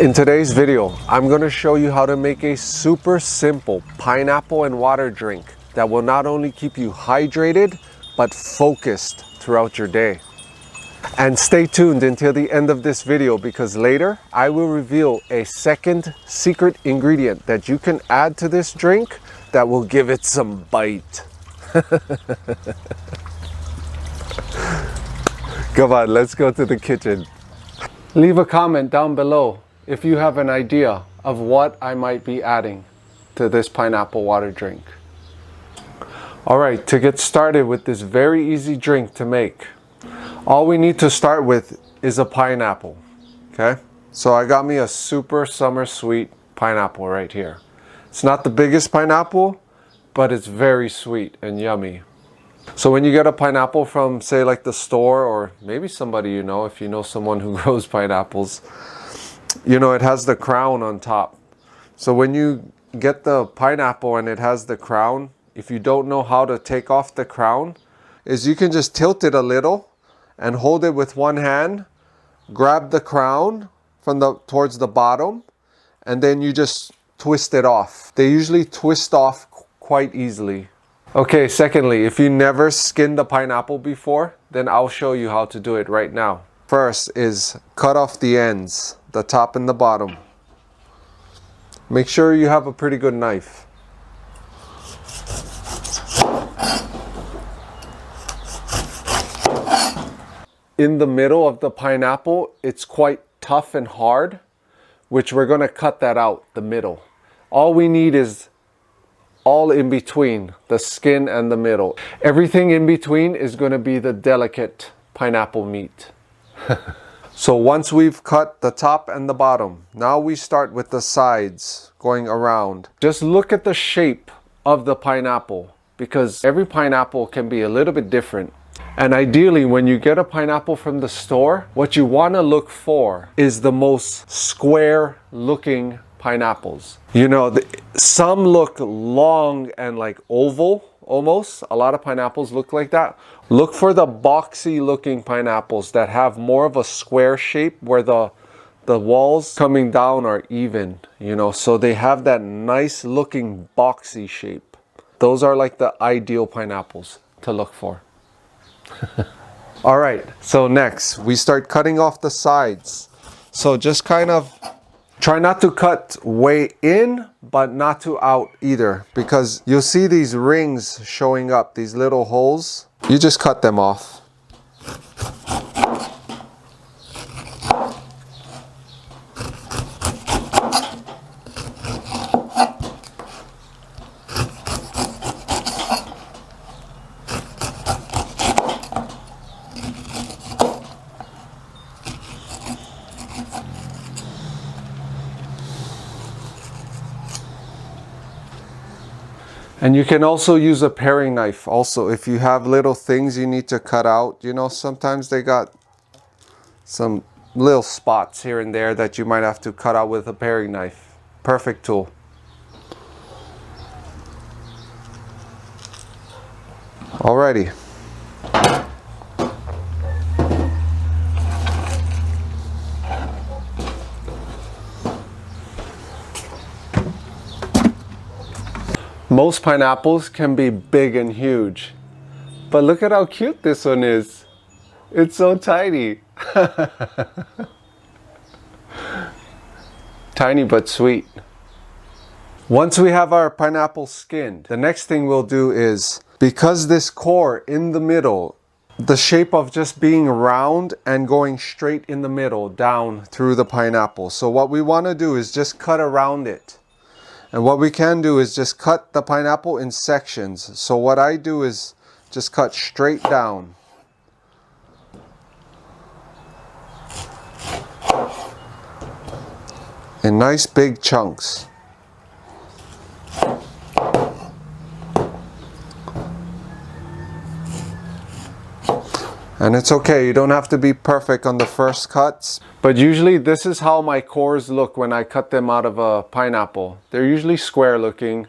In today's video, I'm going to show you how to make a super simple pineapple and water drink that will not only keep you hydrated, but focused throughout your day. And stay tuned until the end of this video because later I will reveal a second secret ingredient that you can add to this drink that will give it some bite. Come on, let's go to the kitchen. Leave a comment down below if you have an idea of what I might be adding to this pineapple water drink. All right, to get started with this very easy drink to make, all we need to start with is a pineapple, okay? So I got me a super summer sweet pineapple right here. It's not the biggest pineapple, but it's very sweet and yummy. So when you get a pineapple from, say, like the store, or maybe somebody you know, if you know someone who grows pineapples, you know, it has the crown on top. So when you get the pineapple and it has the crown, if you don't know how to take off the crown, is you can just tilt it a little and hold it with one hand, grab the crown from towards the bottom, and then you just twist it off. They usually twist off quite easily. Okay, secondly, if you never skinned a pineapple before, then I'll show you how to do it right now. First is cut off the ends, the top and the bottom. Make sure you have a pretty good knife. In the middle of the pineapple, it's quite tough and hard, which we're going to cut that out, the middle. All we need is all in between, the skin and the middle. Everything in between is going to be the delicate pineapple meat. So once we've cut the top and the bottom, now we start with the sides going around. Just look at the shape of the pineapple because every pineapple can be a little bit different. And ideally, when you get a pineapple from the store, what you want to look for is the most square looking pineapples. You know, some look long and like oval almost. A lot of pineapples look like that. Look for the boxy looking pineapples that have more of a square shape where the walls coming down are even, you know, so they have that nice looking boxy shape. Those are like the ideal pineapples to look for. All right, so next we start cutting off the sides. So just kind of try not to cut way in, but not too out either, because you'll see these rings showing up, these little holes. You just cut them off. And you can also use a paring knife also if you have little things you need to cut out. You know, sometimes they got some little spots here and there that you might have to cut out with a paring knife. Perfect tool. Alrighty. Most pineapples can be big and huge, but look at how cute this one is. It's so tiny. Tiny but sweet. Once we have our pineapple skinned, the next thing we'll do is, because this core in the middle, the shape of just being round and going straight in the middle down through the pineapple. So what we want to do is just cut around it. And what we can do is just cut the pineapple in sections. So what I do is just cut straight down. In nice big chunks. And it's okay, you don't have to be perfect on the first cuts. But usually this is how my cores look when I cut them out of a pineapple. They're usually square looking,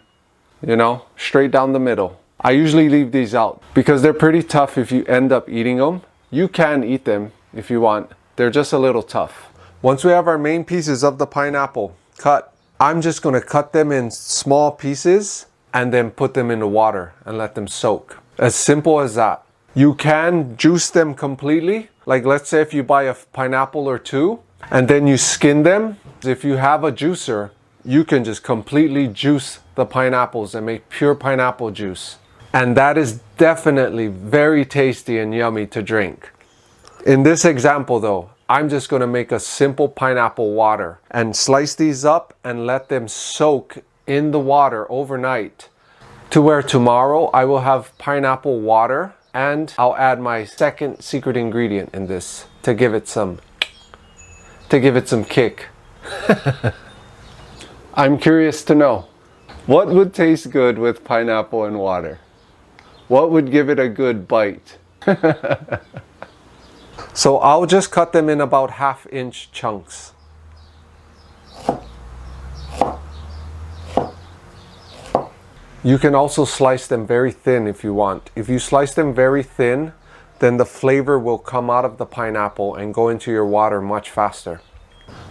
you know, straight down the middle. I usually leave these out because they're pretty tough if you end up eating them. You can eat them if you want. They're just a little tough. Once we have our main pieces of the pineapple cut, I'm just going to cut them in small pieces and then put them in the water and let them soak. As simple as that. You can juice them completely. Like let's say if you buy a pineapple or two and then you skin them. If you have a juicer, you can just completely juice the pineapples and make pure pineapple juice. And that is definitely very tasty and yummy to drink. In this example though, I'm just going to make a simple pineapple water and slice these up and let them soak in the water overnight to where tomorrow I will have pineapple water and I'll add my second secret ingredient in this to give it some kick. I'm curious to know, what would taste good with pineapple and water? What would give it a good bite? So I'll just cut them in about 1/2 inch chunks. You can also slice them very thin if you want. If you slice them very thin, then the flavor will come out of the pineapple and go into your water much faster.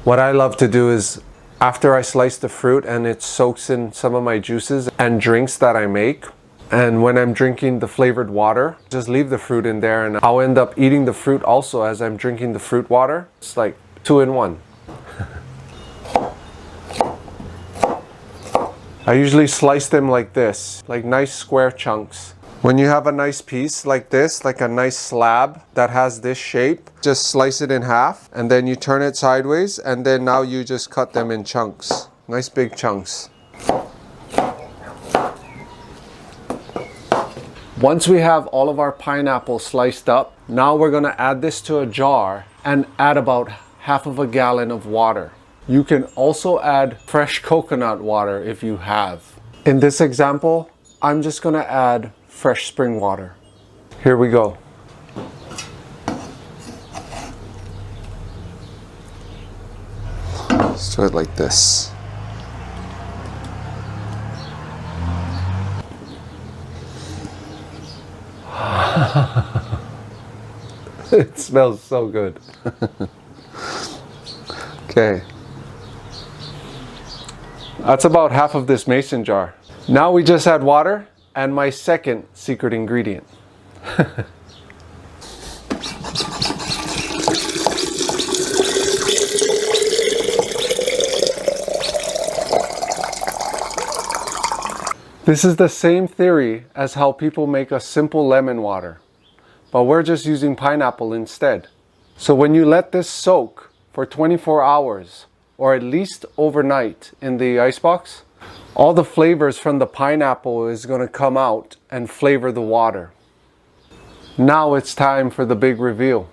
What I love to do is, after I slice the fruit and it soaks in some of my juices and drinks that I make, and when I'm drinking the flavored water, just leave the fruit in there and I'll end up eating the fruit also as I'm drinking the fruit water. It's like 2 in 1. I usually slice them like this, like nice square chunks. When you have a nice piece like this, like a nice slab that has this shape, just slice it in half and then you turn it sideways and then now you just cut them in chunks. Nice big chunks. Once we have all of our pineapple sliced up, now we're going to add this to a jar and add about 1/2 gallon of water. You can also add fresh coconut water if you have. In this example, I'm just going to add fresh spring water. Here we go. Let's do it like this. It smells so good. Okay. That's about 1/2 of this mason jar. Now we just add water and my second secret ingredient. This is the same theory as how people make a simple lemon water, but we're just using pineapple instead. So when you let this soak for 24 hours, or at least overnight in the icebox, all the flavors from the pineapple is going to come out and flavor the water. Now it's time for the big reveal.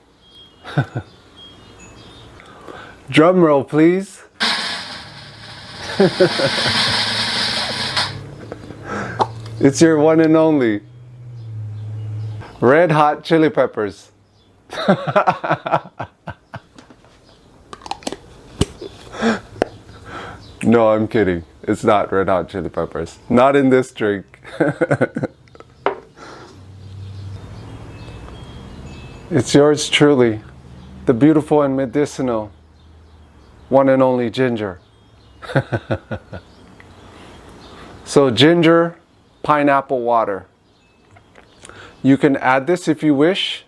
Drum roll, please. It's your one and only red hot chili peppers. No, I'm kidding. It's not red hot chili peppers. Not in this drink. It's yours truly, the beautiful and medicinal one and only ginger. So ginger, pineapple water. You can add this if you wish,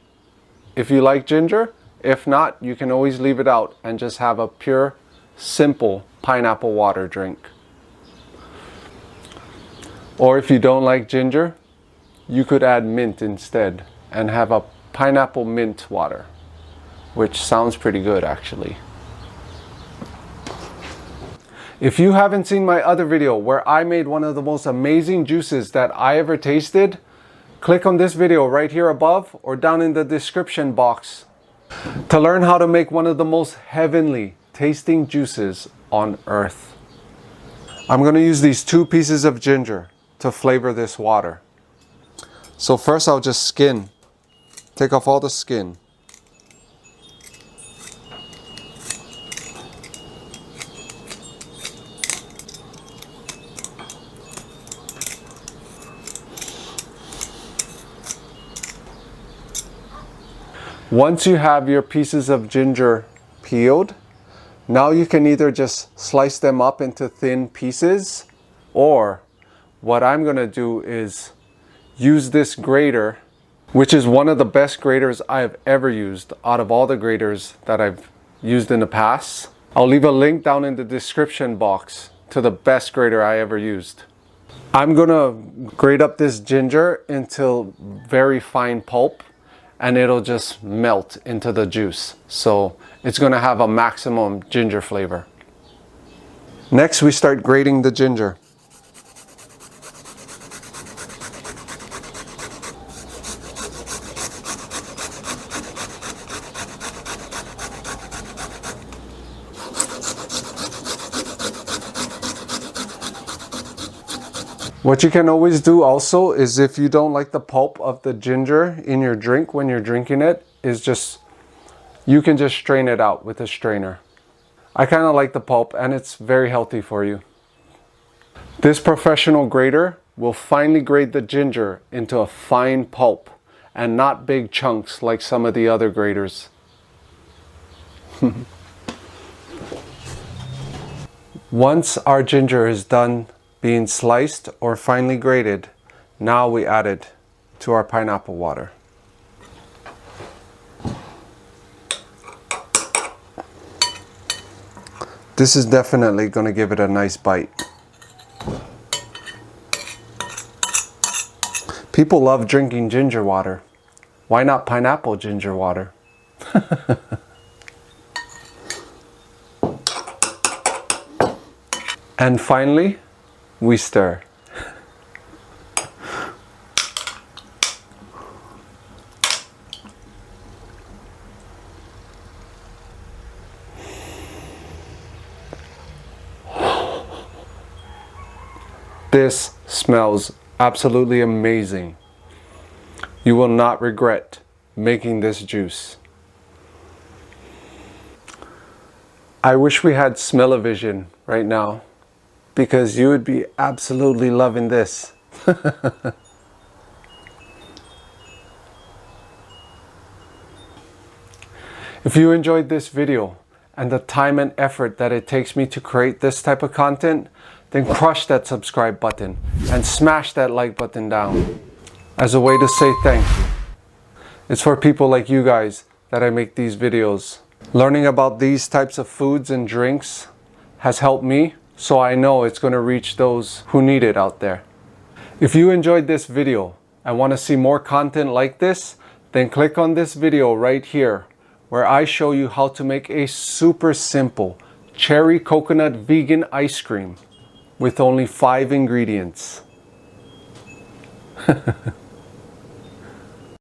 if you like ginger. If not, you can always leave it out and just have a pure, simple pineapple water drink. Or if you don't like ginger, you could add mint instead and have a pineapple mint water, which sounds pretty good actually. If you haven't seen my other video where I made one of the most amazing juices that I ever tasted, click on this video right here above or down in the description box to learn how to make one of the most heavenly tasting juices on earth. I'm going to use these 2 pieces of ginger to flavor this water. So first I'll just take off all the skin. Once you have your pieces of ginger peeled, Now you can either just slice them up into thin pieces, or what I'm gonna do is use this grater, which is one of the best graters I've ever used out of all the graters that I've used in the past. I'll leave a link down in the description box to the best grater I ever used. I'm gonna grate up this ginger until very fine pulp, and it'll just melt into the juice. So it's gonna have a maximum ginger flavor. Next, we start grating the ginger. What you can always do also is, if you don't like the pulp of the ginger in your drink when you're drinking it, is you can just strain it out with a strainer. I kind of like the pulp, and it's very healthy for you. This professional grater will finely grate the ginger into a fine pulp and not big chunks like some of the other graters. Once our ginger is done being sliced or finely grated, now we add it to our pineapple water. This is definitely going to give it a nice bite. People love drinking ginger water. Why not pineapple ginger water? And finally, we stir. This smells absolutely amazing. You will not regret making this juice. I wish we had smell-o-vision right now, because you would be absolutely loving this. If you enjoyed this video and the time and effort that it takes me to create this type of content, then crush that subscribe button and smash that like button down as a way to say thank you. It's for people like you guys that I make these videos. Learning about these types of foods and drinks has helped me, so I know it's going to reach those who need it out there. If you enjoyed this video and want to see more content like this, then click on this video right here, where I show you how to make a super simple cherry coconut vegan ice cream with only 5 ingredients.